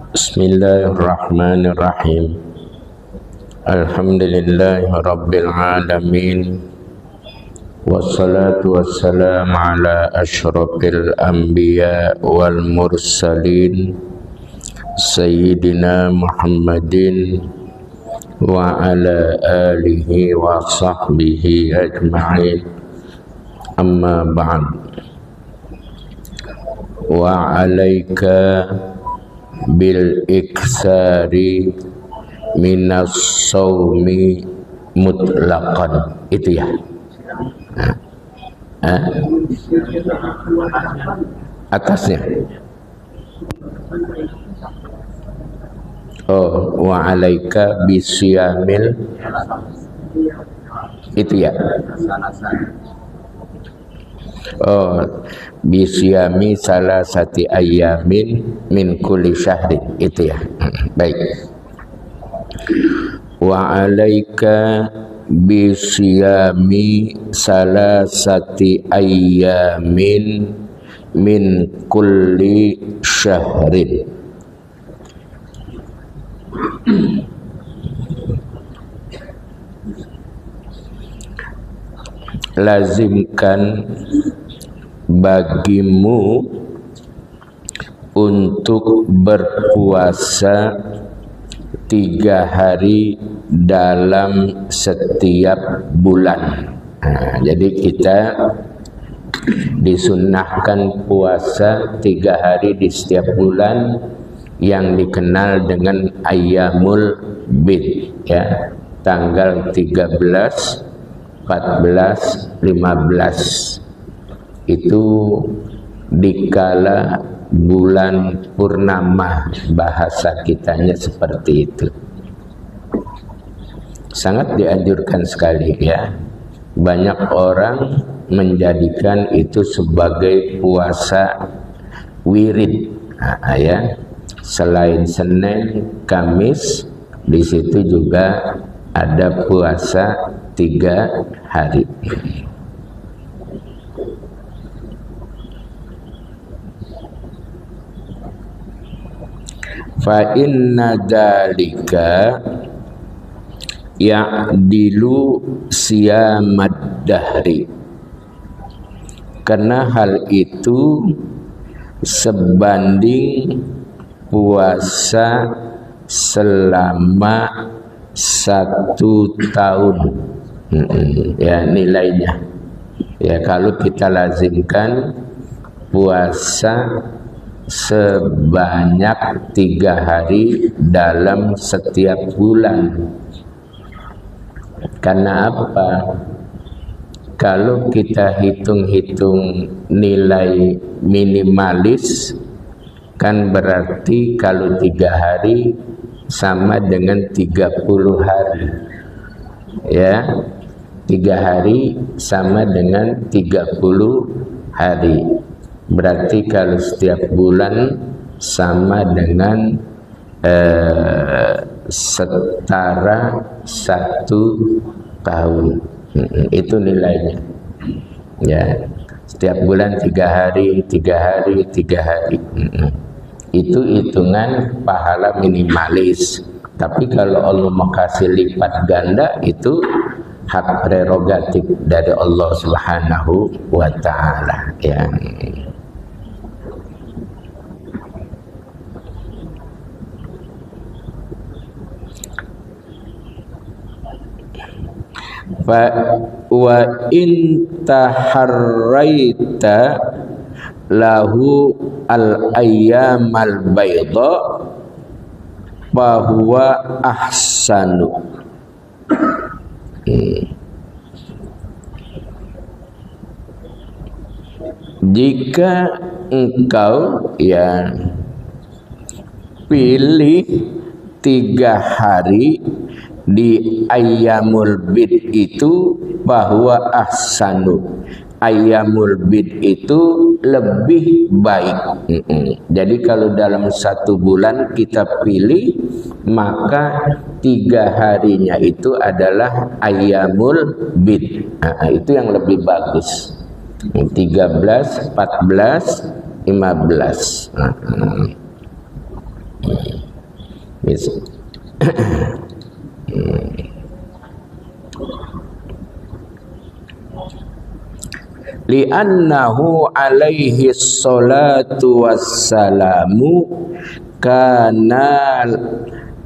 Bismillahirrahmanirrahim. Alhamdulillahi rabbil alamin. Wassalatu wassalamu ala asyrafil anbiya wal mursalin Sayyidina Muhammadin wa ala alihi wa sahbihi ajma'in. Amma ba'd. Wa alaika bil iksari minas sawmi mutlaqan. Itu ya. Atasnya. Oh, wa alaika bisyamil. Itu ya. Oh, bisyami salasati ayyamin min kulli syahrin. Itu ya. Baik. Wa alaika bisyami salasati ayyamin min kulli syahrin. Lazimkan bagimu untuk berpuasa 3 hari dalam setiap bulan. Jadi kita disunnahkan puasa 3 hari di setiap bulan yang dikenal dengan Ayyamul Bid, ya, tanggal 13, 14, 15 itu dikala bulan purnama, bahasa kitanya seperti itu. Sangat dianjurkan sekali, ya. Banyak orang menjadikan itu sebagai puasa wirid, ya. Selain Senin, Kamis, di situ juga ada puasa 3 hari. Fa inna dzalika ya'dilu siyamad dahri. Karena hal itu sebanding puasa selama 1 tahun. Ya, nilainya. Ya, kalau kita lazimkan puasa sebanyak 3 hari dalam setiap bulan. Karena apa? Kalau kita hitung-hitung nilai minimalis, kan berarti kalau 3 hari sama dengan 30 hari. Ya, 3 hari sama dengan 30 hari. Berarti kalau setiap bulan sama dengan setara 1 tahun. Itu nilainya. Ya, setiap bulan 3 hari, 3 hari, 3 hari. Itu hitungan pahala minimalis. Tapi kalau Allah mau kasih lipat ganda, itu hak prerogatif dari Allah Subhanahu wa ta'ala, ya. Fa wa in taharraita lahu al ayyamal bayda bahwa ahsanu. Jika engkau, ya, pilih 3 hari di Ayyamul Bid itu bahwa ahsanu. Ayyamul Bid itu lebih baik. Jadi kalau dalam 1 bulan kita pilih, maka 3 harinya itu adalah Ayyamul Bid. Itu yang lebih bagus. 13, 14, 15. li'annahu alaihi salatu wassalamu kana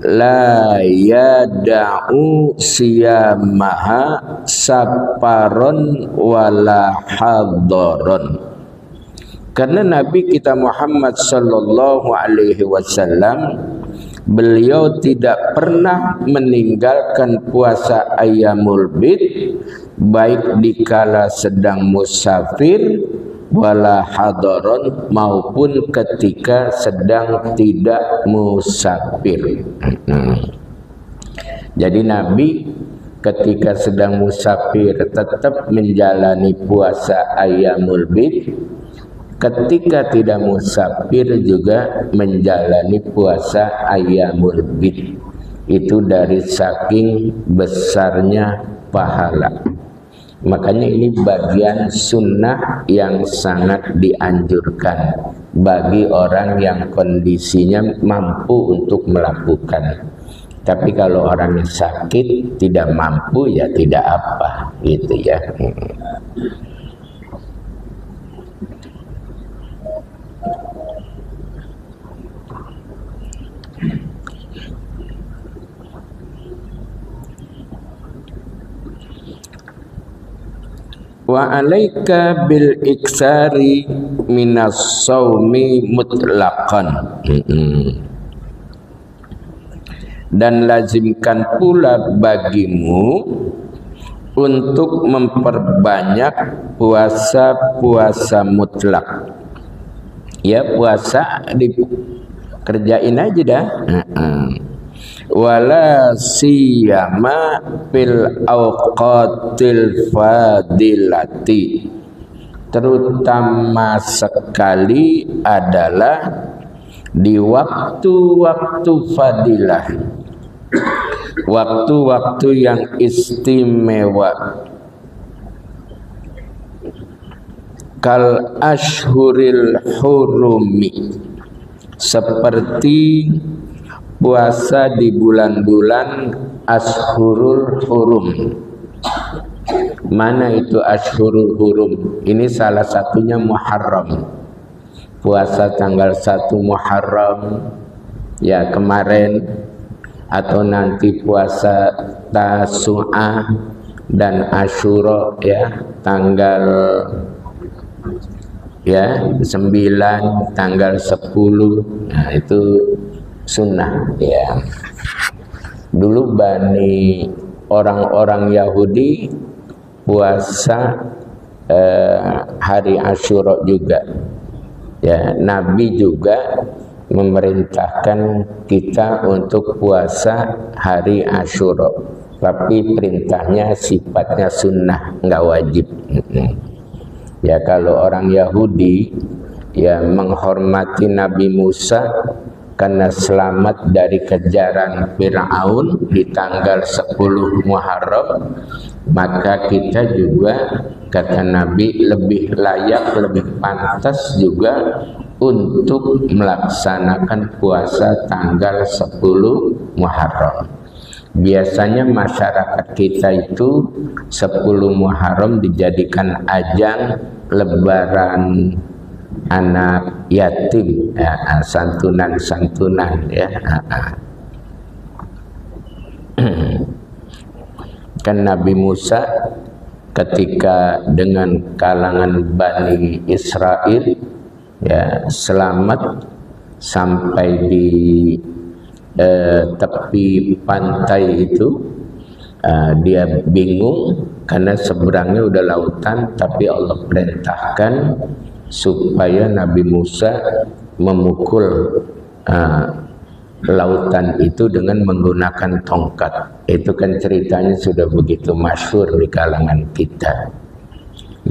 la yada'u siyamaha saparon wala hadaron. Karena Nabi kita Muhammad sallallahu alaihi wasallam, beliau tidak pernah meninggalkan puasa ayyamul bid, baik dikala sedang musafir wala hadaron, maupun ketika sedang tidak musafir. Jadi Nabi ketika sedang musafir tetap menjalani puasa ayyamul bid, ketika tidak musafir juga menjalani puasa ayyamul bid. Itu dari saking besarnya pahala. Makanya ini bagian sunnah yang sangat dianjurkan bagi orang yang kondisinya mampu untuk melakukan. Tapi kalau orang yang sakit tidak mampu, ya tidak apa, gitu ya. Wa alaika bil iksari minas saumi mutlaqan. Dan lazimkan pula bagimu untuk memperbanyak puasa-puasa mutlak. Ya, puasa dikerjain aja dah. Wala siyama fil awqatil fadilati, terutama sekali adalah di waktu-waktu fadilah, waktu-waktu yang istimewa, kal ashhuril hurumi, seperti puasa di bulan-bulan ashurul hurum. Mana itu ashurul hurum? Ini salah satunya Muharram. Puasa tanggal 1 Muharram ya kemarin, atau nanti puasa Tasu'ah dan Asyura ya tanggal ya 9, tanggal 10. Nah, itu sunnah ya. Dulu Bani orang-orang Yahudi puasa hari Asyura juga ya. Nabi juga memerintahkan kita untuk puasa hari Asyura, tapi perintahnya sifatnya sunnah, nggak wajib. Ya, kalau orang Yahudi ya menghormati Nabi Musa karena selamat dari kejaran Fir'aun di tanggal 10 Muharram, maka kita juga, kata Nabi, lebih layak, lebih pantas juga untuk melaksanakan puasa tanggal 10 Muharram. Biasanya masyarakat kita itu 10 Muharram dijadikan ajang lebaran anak yatim ya, santunan-santunan ya. Kan Nabi Musa ketika dengan kalangan Bani Israel ya selamat sampai di tepi pantai itu, dia bingung karena seberangnya udah lautan, tapi Allah perintahkan supaya Nabi Musa memukul lautan itu dengan menggunakan tongkat. Itu kan ceritanya sudah begitu masyhur di kalangan kita.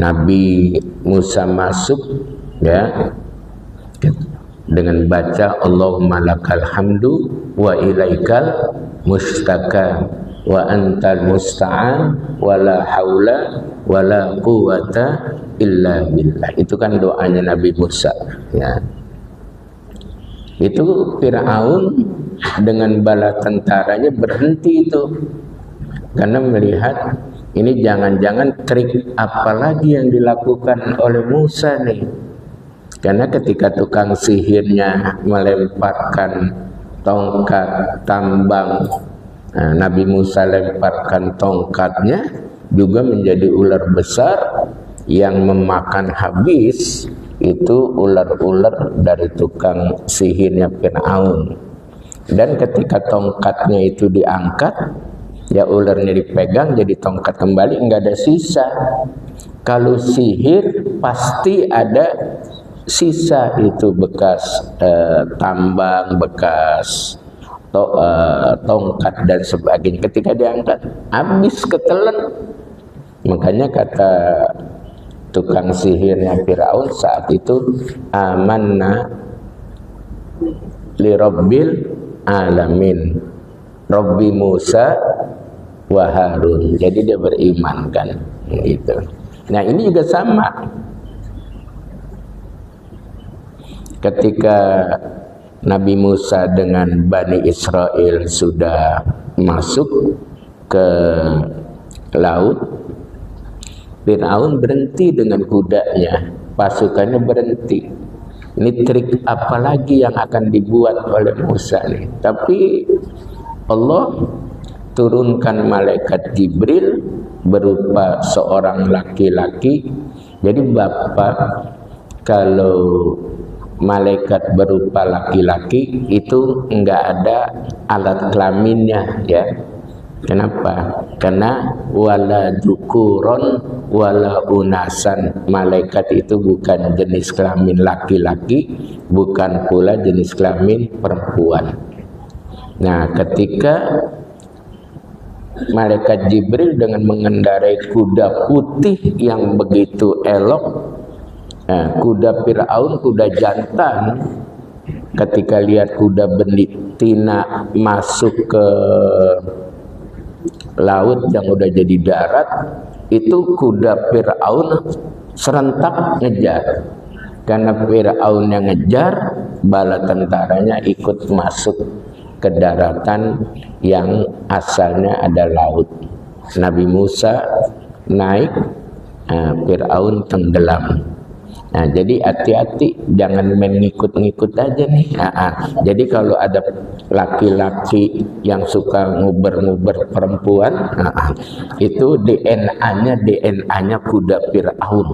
Nabi Musa masuk ya dengan baca Allahumma lakal hamdu wa ilaikal mustaka wa antal musta'an wa la haula wa la quwata illa billah. Itu kan doanya Nabi Musa ya. Itu Fir'aun dengan bala tentaranya berhenti itu, karena melihat ini jangan-jangan trik apa lagi yang dilakukan oleh Musa nih. Karena ketika tukang sihirnya melemparkan tongkat tambang, Nabi Musa lemparkan tongkatnya juga menjadi ular besar yang memakan habis itu ular-ular dari tukang sihirnya Fir'aun. Dan ketika tongkatnya itu diangkat, ya ularnya dipegang jadi tongkat kembali, nggak ada sisa. Kalau sihir pasti ada sisa, itu bekas tambang, bekas tongkat dan sebagainya. Ketika diangkat habis ketelan. Makanya kata tukang sihirnya Fir'aun saat itu, amanna li rabbil alamin, Rabbi Musa wa Harun. Jadi dia beriman kan gitu. Nah ini juga sama. Ketika Nabi Musa dengan Bani Israel sudah masuk ke laut, Fir'aun berhenti dengan kudanya, pasukannya berhenti. Ini trik apa lagi yang akan dibuat oleh Musa nih? Tapi Allah turunkan malaikat Jibril berupa seorang laki-laki. Jadi Bapak, kalau malaikat berupa laki-laki itu enggak ada alat kelaminnya ya. Kenapa? Karena wala dzukuron wala unasan. Malaikat itu bukan jenis kelamin laki-laki, bukan pula jenis kelamin perempuan. Nah, ketika malaikat Jibril dengan mengendarai kuda putih yang begitu elok, kuda Fir'aun, kuda jantan, ketika lihat kuda betina masuk ke laut yang udah jadi darat, itu kuda Fir'aun serentak ngejar. Karena Fir'aun yang ngejar, bala tentaranya ikut masuk ke daratan yang asalnya ada laut. Nabi Musa naik, Fir'aun tenggelam. Nah, jadi hati-hati, jangan main ngikut-ngikut aja nih. Jadi kalau ada laki-laki yang suka nguber-nguber perempuan, itu DNA-nya kuda Fir'aun.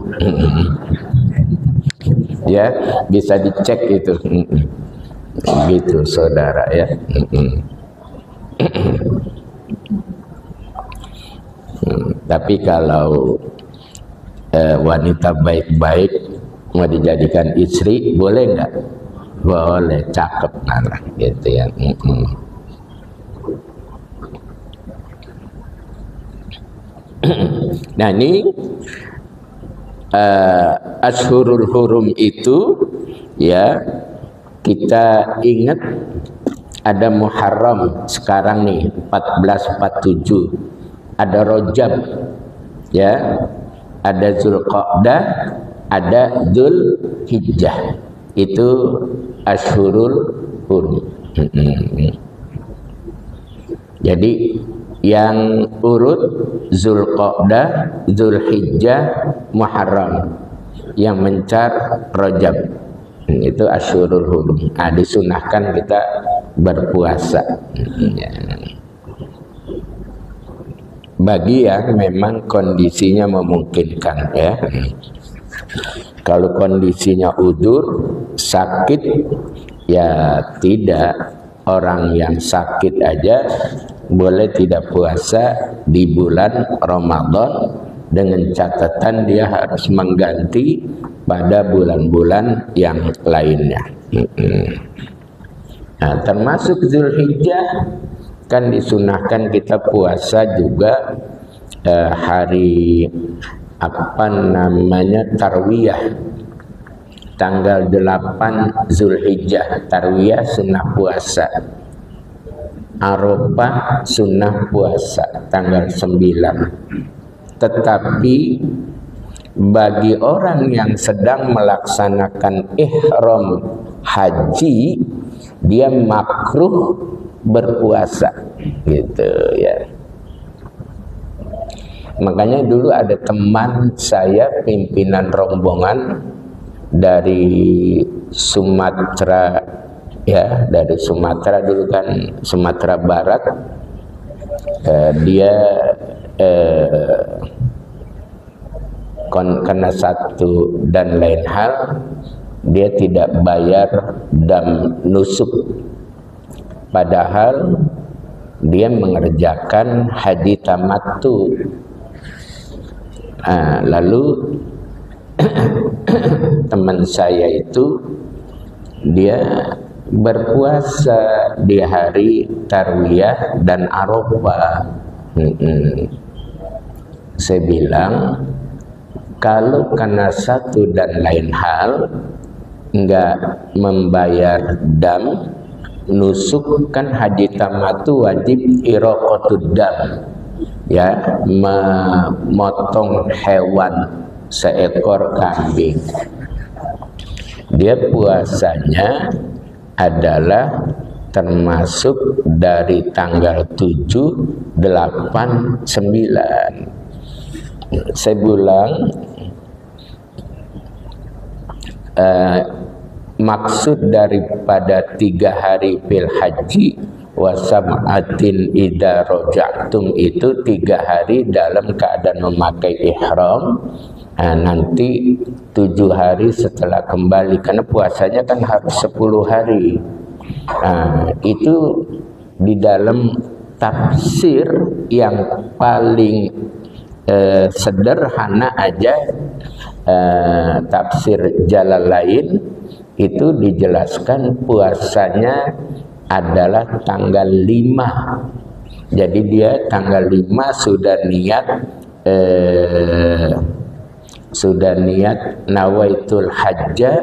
Ya, bisa dicek itu. Gitu saudara ya. Tapi kalau wanita baik-baik mau dijadikan istri, boleh nggak? Boleh, cakep malah gitu ya. Nah ini Ashhurul Hurum itu ya, kita ingat ada Muharram sekarang nih 1447, ada Rajab ya, ada Zulqa'dah, ada Dzulhijjah. Itu Ashhurul Hurum. Jadi yang urut Zulqa'dah, Dzulhijjah, Muharram. Yang mencar Rajab. Itu Ashhurul Hurum. Disunahkan kita berpuasa. Bagi yang memang kondisinya memungkinkan ya. Kalau kondisinya udzur, sakit, ya tidak. Orang yang sakit aja boleh tidak puasa di bulan Ramadan, dengan catatan dia harus mengganti pada bulan-bulan yang lainnya. Nah, termasuk Zulhijjah kan disunahkan kita puasa juga hari apa namanya tarwiyah, tanggal 8 Zulhijjah. Tarwiyah sunnah puasa, Arafah sunnah puasa tanggal 9. Tetapi bagi orang yang sedang melaksanakan ihram haji, dia makruh berpuasa gitu ya. Makanya dulu ada teman saya pimpinan rombongan dari Sumatera ya, dari Sumatera dulu kan, Sumatera Barat. Dia karena satu dan lain hal dia tidak bayar dam nusuk, padahal dia mengerjakan haji tamattu. Lalu teman saya itu dia berpuasa di hari Tarwiyah dan Arafah. Saya bilang kalau karena satu dan lain hal enggak membayar dam nusuk, kan haji tamattu wajib iraqatud dam ya, memotong hewan seekor kambing. Dia puasanya adalah termasuk dari tanggal 7, 8, 9. Saya bilang maksud daripada 3 hari fil haji wasab'atin idza raja'tum itu 3 hari dalam keadaan memakai ihram. Nanti 7 hari setelah kembali, karena puasanya kan harus 10 hari. Itu di dalam tafsir yang paling sederhana aja, tafsir Jalalain itu dijelaskan puasanya adalah tanggal 5. Jadi dia tanggal 5 sudah niat nawaitul hajja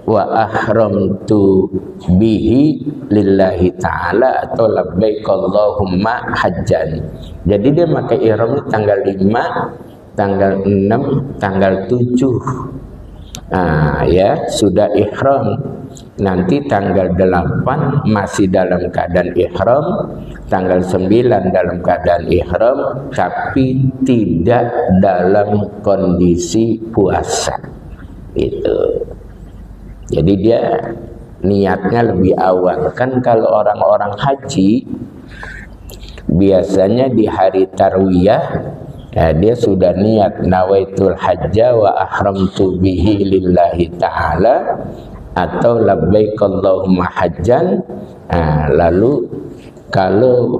wa ahramtu bihi lillahi ta'ala atau labbaik Allahumma hajjan. Jadi dia pakai ihram tanggal 5, tanggal 6, tanggal 7. Ya, sudah ihram. Nanti tanggal 8 masih dalam keadaan ihram, tanggal 9 dalam keadaan ihram, tapi tidak dalam kondisi puasa. Gitu. Jadi dia niatnya lebih awal. Kan kalau orang-orang haji biasanya di hari tarwiyah ya, dia sudah niat nawaitul hajja wa ahramtu bihi lillahi ta'ala atau labbaik Allahumma hajjan. Lalu kalau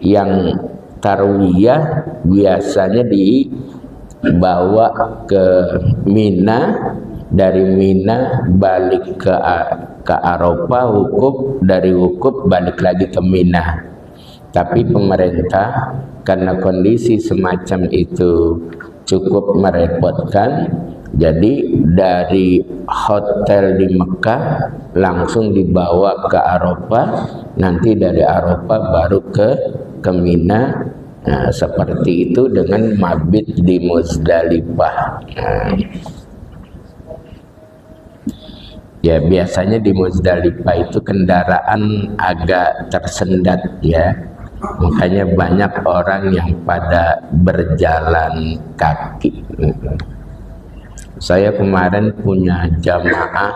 yang tarwiyah biasanya dibawa ke Mina, dari Mina balik ke Arafah, wukuf, dari wukuf balik lagi ke Mina. Tapi pemerintah karena kondisi semacam itu cukup merepotkan, jadi dari hotel di Mekah langsung dibawa ke Arafah, nanti dari Arafah baru ke Mina. Seperti itu dengan mabit di Muzdalifah. Ya biasanya di Muzdalifah itu kendaraan agak tersendat ya, makanya banyak orang yang pada berjalan kaki. Saya kemarin punya jamaah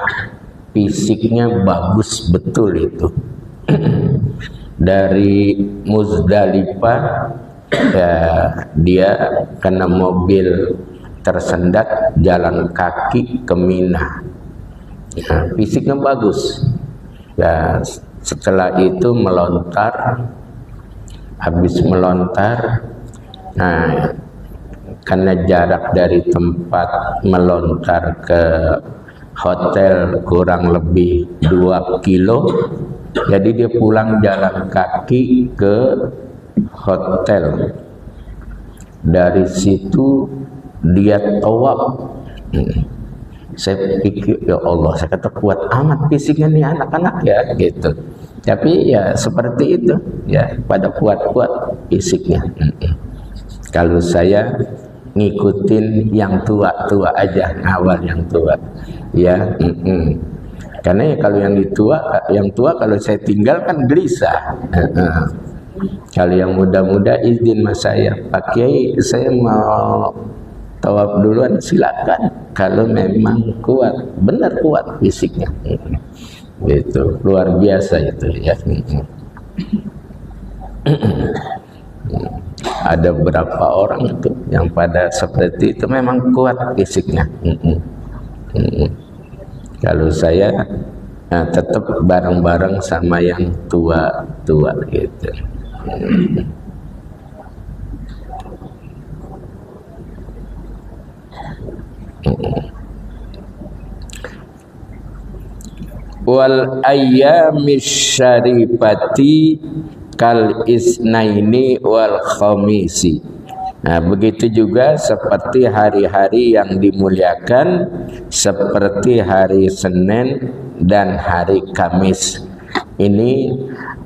fisiknya bagus betul itu. Dari Muzdalifah ya, dia kena mobil tersendat jalan kaki ke Mina. Ya, fisiknya bagus. Ya, setelah itu melontar. Habis melontar, karena jarak dari tempat melontar ke hotel kurang lebih 2 kilo, jadi dia pulang jalan kaki ke hotel. Dari situ dia tawaf. Saya pikir, ya Allah, saya kata kuat amat fisiknya nih anak-anak ya gitu. Tapi ya seperti itu ya, pada kuat-kuat fisiknya. Kalau saya ngikutin yang tua-tua aja, awal yang tua ya. Karena ya kalau yang tua kalau saya tinggal kan gelisah. Kalau yang muda-muda izin mas saya, Pak Kiai saya mau tawaf duluan, silakan. Kalau memang kuat, benar kuat fisiknya. Itu luar biasa itu ya. Ada beberapa orang itu yang pada seperti itu memang kuat fisiknya. Kalau saya tetap bareng-bareng sama yang tua-tua gitu. Wal ayyamis syarifati kal isnaini wal khamisi. Nah, begitu juga seperti hari-hari yang dimuliakan seperti hari Senin dan hari Kamis. Ini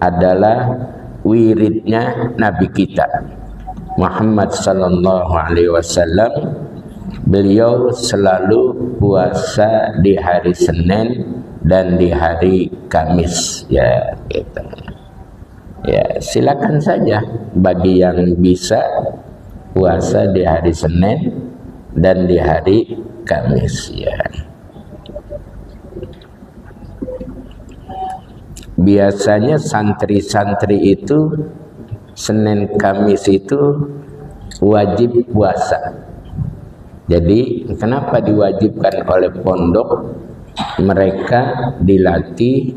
adalah wiridnya Nabi kita Muhammad sallallahu alaihi wasallam. Beliau selalu puasa di hari Senin dan di hari Kamis ya gitu. Ya, silakan saja bagi yang bisa puasa di hari Senin dan di hari Kamis ya. Biasanya santri-santri itu Senin Kamis itu wajib puasa. Jadi kenapa diwajibkan oleh pondok? Mereka dilatih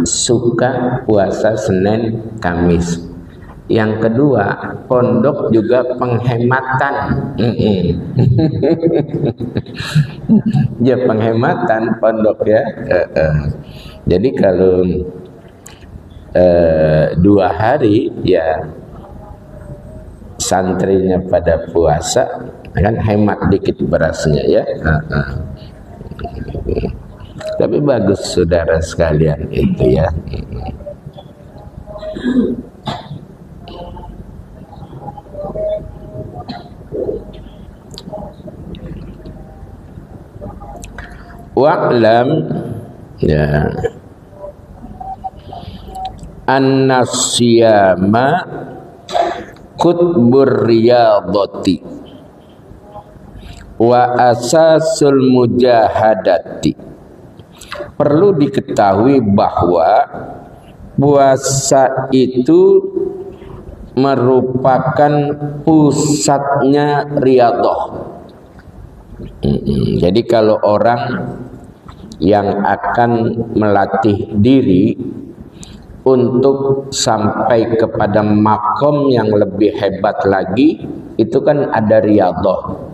suka puasa Senin Kamis. Yang kedua, pondok juga penghematan. Ya penghematan pondok ya. Jadi kalau 2 hari ya santrinya pada puasa kan hemat dikit berasnya ya. Tapi bagus saudara sekalian itu ya. Wa'lam ya an-nasiyama kutbur riyadati wa asasul mujahadati. Perlu diketahui bahwa puasa itu merupakan pusatnya riyadhah. Jadi kalau orang yang akan melatih diri untuk sampai kepada makom yang lebih hebat lagi, itu kan ada riyadhah.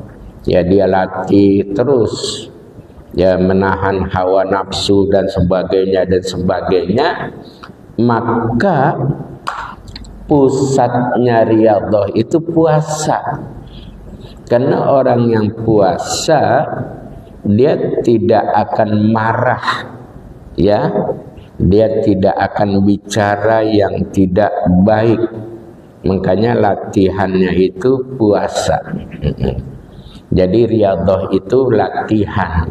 Ya dia latih terus, ya menahan hawa nafsu dan sebagainya, maka pusatnya riyadhah itu puasa. Karena orang yang puasa dia tidak akan marah, ya, dia tidak akan bicara yang tidak baik. Makanya latihannya itu puasa. Jadi riyadhah itu latihan.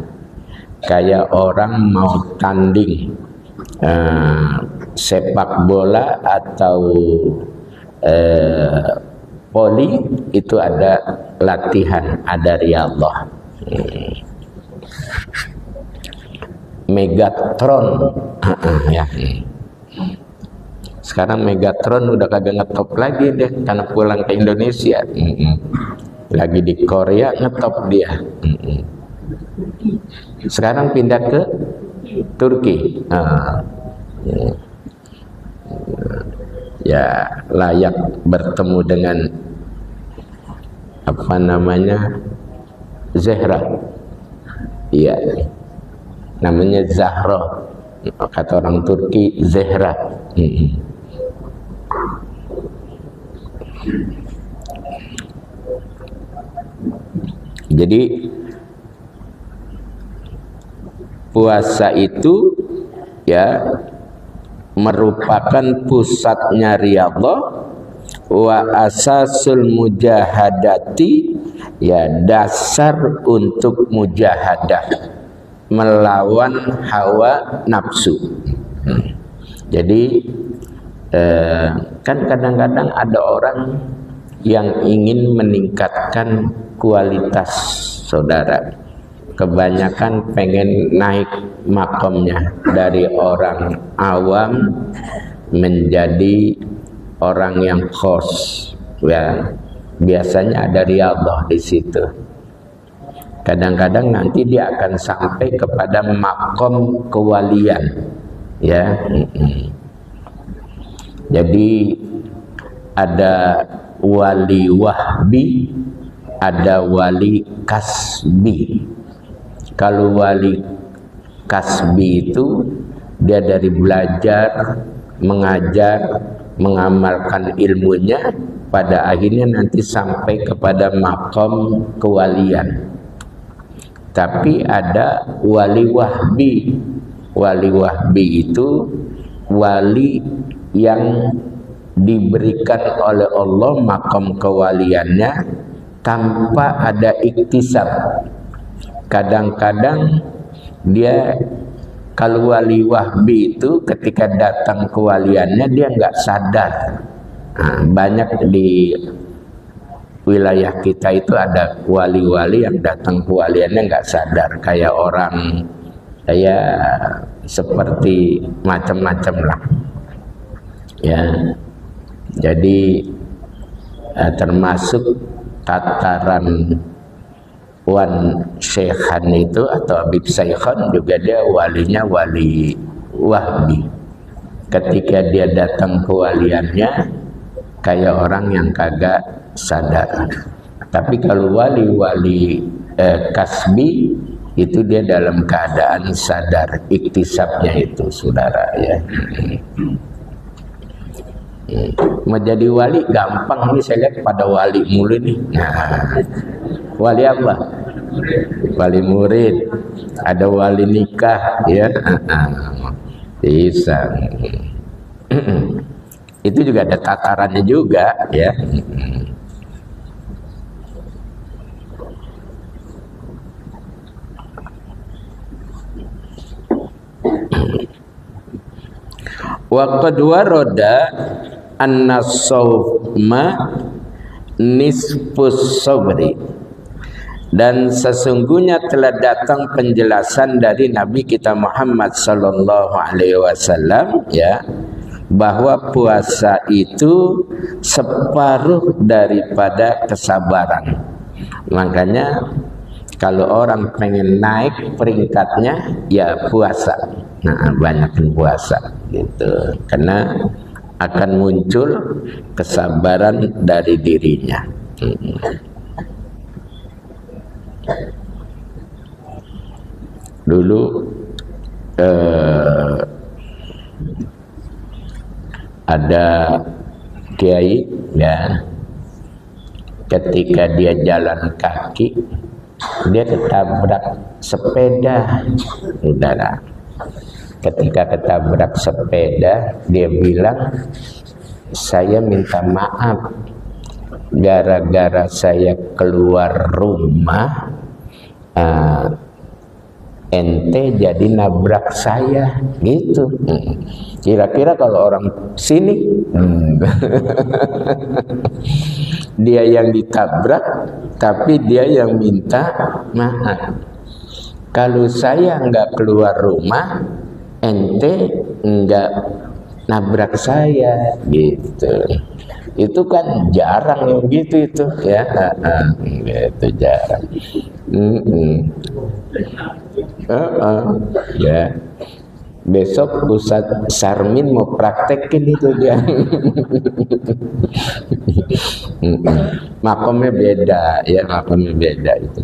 Kayak orang mau tanding sepak bola atau voli, itu ada latihan, ada riyadhah. Megatron ya. Sekarang Megatron udah kagak ngetop lagi deh karena pulang ke Indonesia. Lagi di Korea ngetop dia. Sekarang pindah ke Turki. Ya layak bertemu dengan apa namanya, Zahra. Iya, namanya Zahra, kata orang Turki Zahra. Jadi puasa itu ya merupakan pusatnya riyadhah wa asasul mujahadati, ya dasar untuk mujahadah. melawan hawa nafsu. Jadi kan kadang-kadang ada orang yang ingin meningkatkan kualitas saudara. Kebanyakan pengen naik makomnya dari orang awam menjadi orang yang khos, ya. Biasanya ada riyadhah di situ. Kadang-kadang nanti dia akan sampai kepada makom kewalian, ya. Jadi ada wali wahbi, ada wali kasbi. Kalau wali kasbi itu dia dari belajar, mengajar, mengamalkan ilmunya, pada akhirnya nanti sampai kepada makom kewalian. Tapi ada wali wahbi. Wali wahbi itu wali yang diberikan oleh Allah makom kewaliannya tanpa ada iktisab. Kadang-kadang dia, kalau wali wahbi itu ketika datang kewaliannya dia nggak sadar. Banyak di wilayah kita itu ada wali-wali yang datang kewaliannya nggak sadar, kayak orang ya seperti macam-macam lah, ya. Jadi termasuk tataran wan syekhan itu atau habib syekhan juga dia walinya wali wahbi. Ketika dia datang kewaliannya kayak orang yang kagak sadar. Tapi kalau wali-wali kasbi itu dia dalam keadaan sadar, iktisabnya itu saudara, ya. Mau jadi wali gampang nih, saya lihat pada wali mulu nih. Nah, wali apa? Wali murid. Ada wali nikah, ya. Bisa. Itu juga ada tatarannya juga, ya. Wa qad warada anna sawma nisfus sabri, dan sesungguhnya telah datang penjelasan dari Nabi kita Muhammad sallallahu alaihi wasallam, ya, bahwa puasa itu separuh daripada kesabaran. Makanya kalau orang pengen naik peringkatnya, ya puasa. Nah, banyakin puasa gitu, karena akan muncul kesabaran dari dirinya. Dulu ada kiai, ya, ketika dia jalan kaki dia ketabrak sepeda, saudara. Ketika ketabrak sepeda, dia bilang, saya minta maaf gara-gara saya keluar rumah, ente jadi nabrak saya, gitu. Kira-kira kalau orang sini dia yang ditabrak tapi dia yang minta maaf. Kalau saya nggak keluar rumah, ente nggak nabrak saya, gitu. Itu kan jarang yang gitu itu, ya. Itu jarang. Ya. Besok Ustadz Sarmin mau praktekin itu dia. Makomnya beda, ya, makomnya beda itu.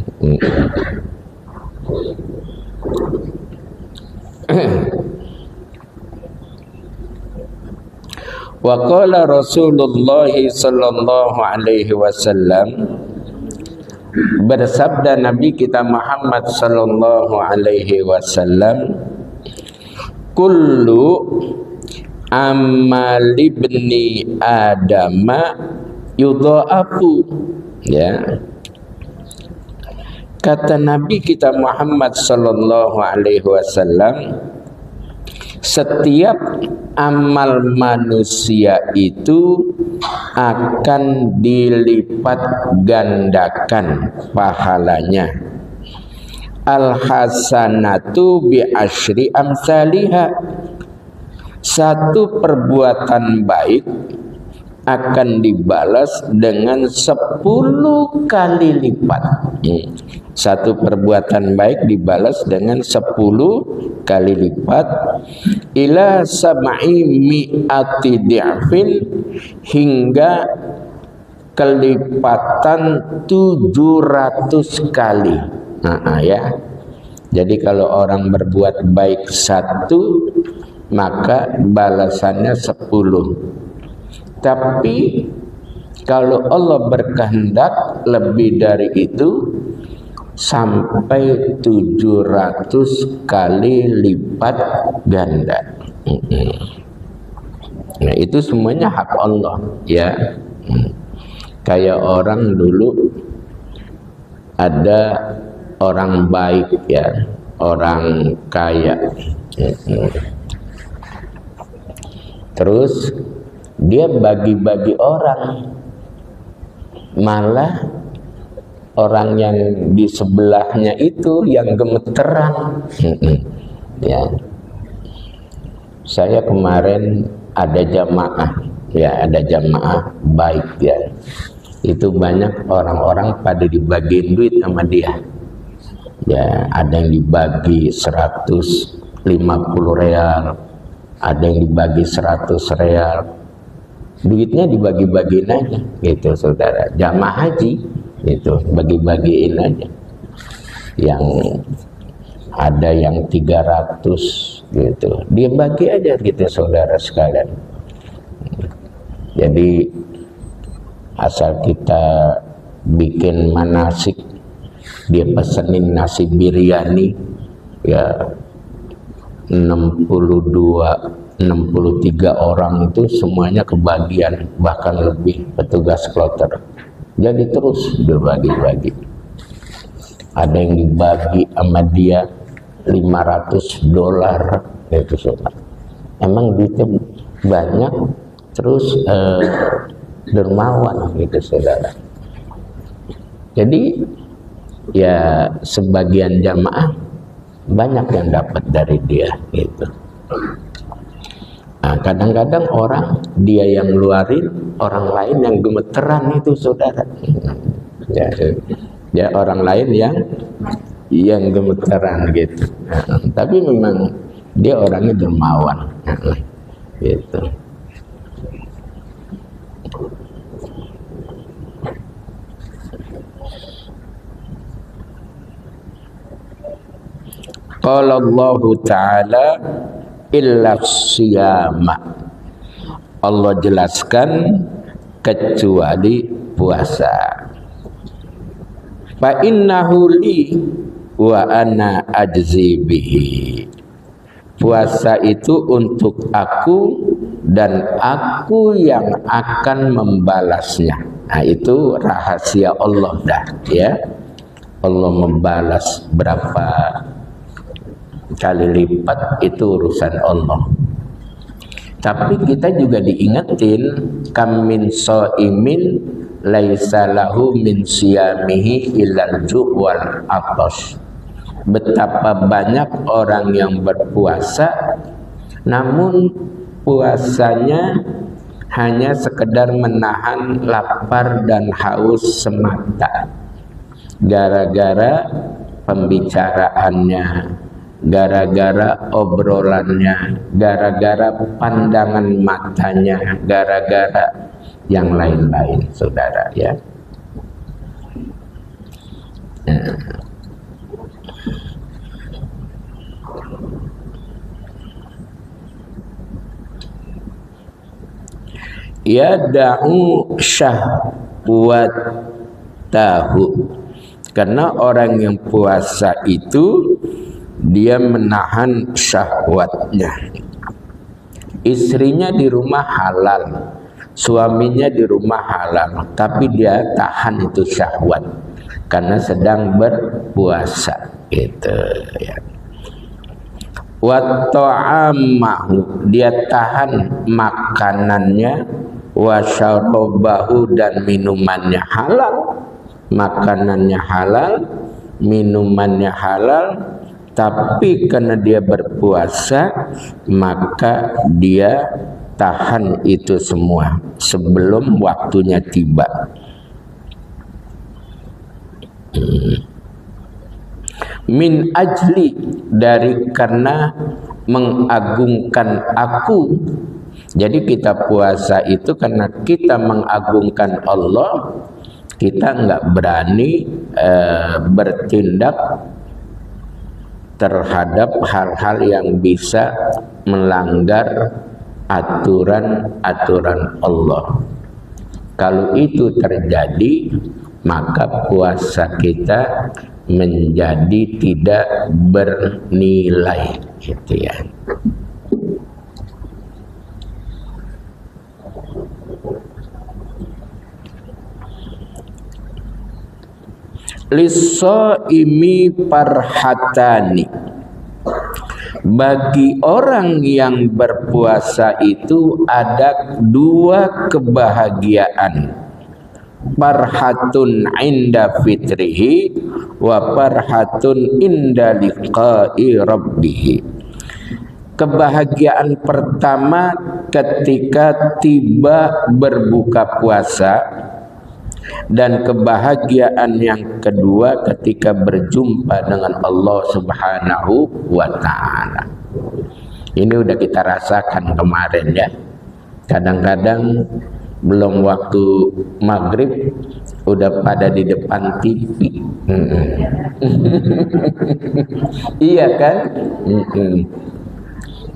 Wa qala Rasulullah sallallahu alaihi wasallam, bersabda Nabi kita Muhammad sallallahu alaihi wasallam, kullu amal ibni adama yudha'afu, ya, Kata Nabi kita Muhammad sallallahu alaihi wasallam, setiap amal manusia itu akan dilipat gandakan pahalanya. Al-hasanatu bi asyri amsalihha. Satu perbuatan baik akan dibalas dengan 10 kali lipat. Satu perbuatan baik dibalas dengan 10 kali lipat. Ila sab'i mi'ati di'fin, hingga kelipatan 700 kali. Ya. Jadi kalau orang berbuat baik 1, maka balasannya 10. Tapi kalau Allah berkehendak lebih dari itu, sampai 700 kali lipat ganda. Nah, itu semuanya hak Allah, ya. Kayak orang dulu ada orang baik, ya, orang kaya. Terus dia bagi-bagi orang, malah orang yang di sebelahnya itu yang gemeteran. Ya, saya kemarin ada jamaah, ya, ada jamaah baik, ya. Itu banyak orang-orang pada dibagiin duit sama dia. Ya, ada yang dibagi 150 real, ada yang dibagi 100 real. Duitnya dibagi-bagiin aja, gitu saudara. Jamaah haji, gitu, bagi-bagiin aja. Yang ada yang 300, gitu, dia bagi aja, gitu saudara sekalian. Jadi asal kita bikin manasik, dia pesenin nasi biryani, ya, 63 orang itu semuanya kebagian, bahkan lebih petugas kloter. Jadi terus dia bagi-bagi. Ada yang dibagi sama dia $500, itu saudara. Emang duitnya banyak, terus dermawan, gitu saudara. Jadi ya sebagian jamaah banyak yang dapat dari dia, gitu. Nah, kadang-kadang orang dia yang ngeluarin, orang lain yang gemeteran, itu saudara. Ya orang lain yang gemeteran, gitu. Tapi memang dia orangnya dermawan, gitu. Qala Allah Ta'ala illa siyama. Allah jelaskan kecuali puasa. Fa innahu li wa ana ajzi bihi. Puasa itu untuk aku dan aku yang akan membalasnya. Nah, itu rahasia Allah dah, ya. Allah membalas berapa kali lipat itu urusan Allah. Tapi kita juga diingetin, kam min shaimin laisa lahu min siyamihi illal ju' wal atash. Betapa banyak orang yang berpuasa namun puasanya hanya sekedar menahan lapar dan haus semata, gara-gara pembicaraannya, gara-gara obrolannya, gara-gara pandangan matanya, gara-gara yang lain-lain, saudara, ya. Yada'u syahwatahu. Karena orang yang puasa itu dia menahan syahwatnya. Istrinya di rumah halal, suaminya di rumah halal, tapi dia tahan itu syahwat. karena sedang berpuasa gitu ya. Wa ta'amahu, dia tahan makanannya, wa syarabahu, dan minumannya halal. Makanannya halal, minumannya halal, tapi karena dia berpuasa maka dia tahan itu semua sebelum waktunya tiba. Min ajli, dari karena mengagungkan aku. Jadi kita puasa itu karena kita mengagungkan Allah. Kita nggak berani bertindak terhadap hal-hal yang bisa melanggar aturan-aturan Allah. Kalau itu terjadi, maka puasa kita menjadi tidak bernilai, gitu ya. Lis-shaimi farhatani, bagi orang yang berpuasa itu ada dua kebahagiaan. Farhatun inda fitrihi wa farhatun inda liqa'i rabbih. Kebahagiaan pertama ketika tiba berbuka puasa, dan kebahagiaan yang kedua ketika berjumpa dengan Allah Subhanahu wa ta'ala. Ini udah kita rasakan kemarin ya. Kadang-kadang belum waktu maghrib udah pada di depan TV. Iya kan?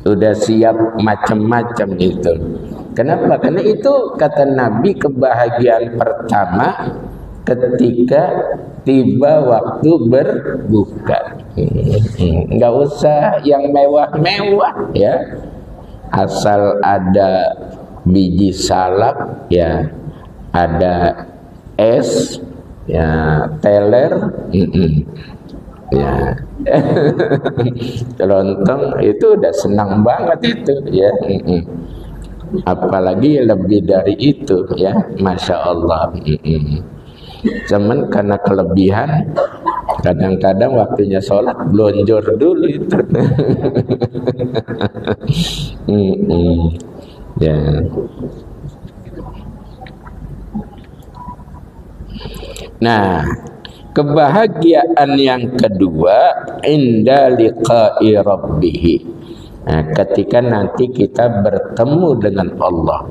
Udah siap macam-macam itu. Kenapa? Karena itu kata Nabi, kebahagiaan pertama ketika tiba waktu berbuka. Enggak usah yang mewah-mewah ya. Asal ada biji salak ya, ada es ya, teler ya. Lontong itu udah senang banget itu ya. Apalagi lebih dari itu ya, Masya Allah. Cuman karena kelebihan, kadang-kadang waktunya sholat blonjor dulu itu. Ya. Nah, kebahagiaan yang kedua inda liqa'i rabbih. Nah, ketika nanti kita bertemu dengan Allah.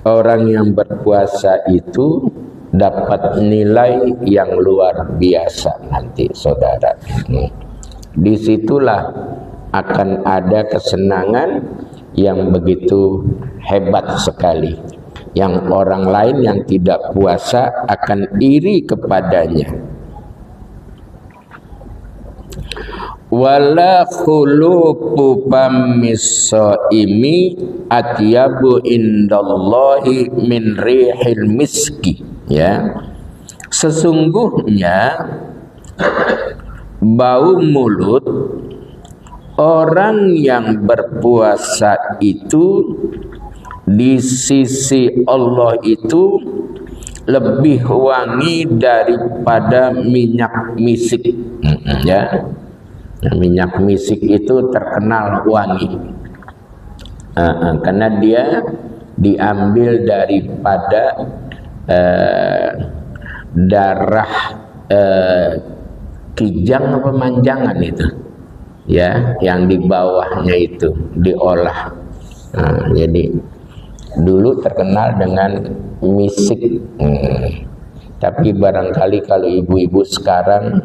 Orang yang berpuasa itu dapat nilai yang luar biasa nanti, saudara. Disitulah akan ada kesenangan yang begitu hebat sekali, yang orang lain yang tidak puasa akan iri kepadanya. Wala khuluqu fammis shaimi atyabu indallahi min rihil miski, ya. Sesungguhnya bau mulut orang yang berpuasa itu di sisi Allah itu lebih wangi daripada minyak misik, ya. Minyak misik itu terkenal wangi karena dia diambil daripada darah kijang apa manjangan itu ya, yang di bawahnya itu diolah. Jadi dulu terkenal dengan misik, tapi barangkali kalau ibu-ibu sekarang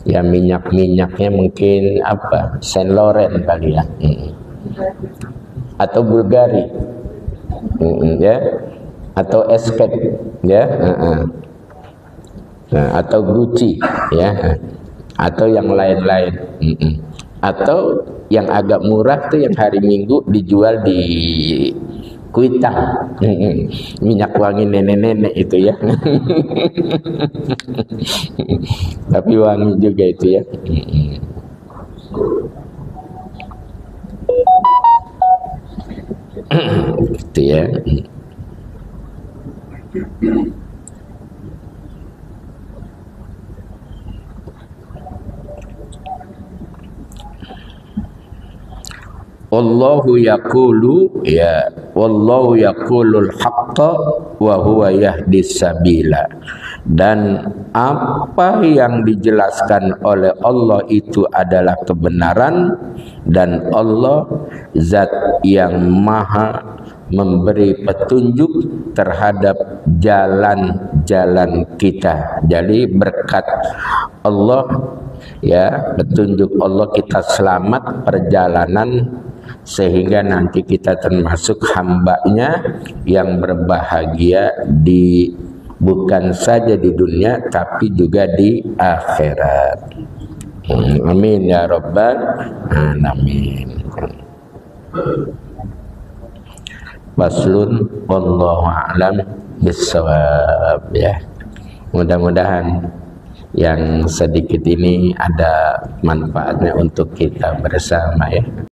ya minyak-minyaknya mungkin apa, Saint Laurent kali ya, atau Bulgari, ya, atau Escape, ya, nah, atau Gucci, ya, atau yang lain-lain, atau yang agak murah tuh yang hari Minggu dijual di kuitang. Minyak wangi nenek-nenek itu ya. Tapi wangi juga itu ya. Gitu ya. Wallahu yaqulu ya wallahu yaqulul haqqa wa huwa yahdis sabila. Dan apa yang dijelaskan oleh Allah itu adalah kebenaran, dan Allah zat yang maha memberi petunjuk terhadap jalan-jalan kita. Jadi berkat Allah ya, petunjuk Allah kita selamat perjalanan, sehingga nanti kita termasuk hambanya yang berbahagia di bukan saja di dunia tapi juga di akhirat. Amin ya rabbal alamin. Faslun wallahu a'lam bissawab ya. Mudah-mudahan yang sedikit ini ada manfaatnya untuk kita bersama ya.